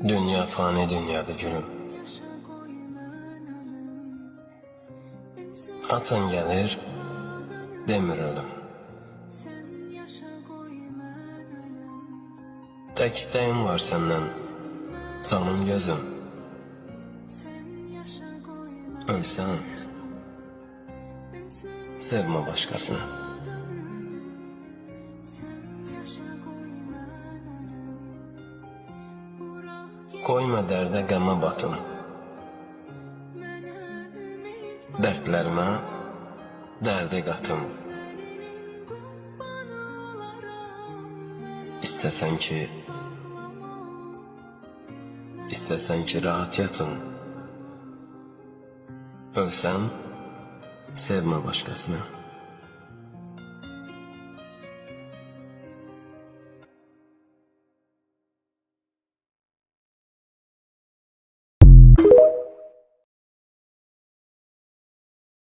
Dünya fani dünyadır gülüm. Açan gelir, demir ölüm. Tek isteğim var senden, canım gözüm. Ölsem, sevme başkasını. Koyma dərdə qəmə batım. Dərdlərimə dərdi qatım. İstəsən ki rahat yatım. Ölsəm, sevmə başqasını.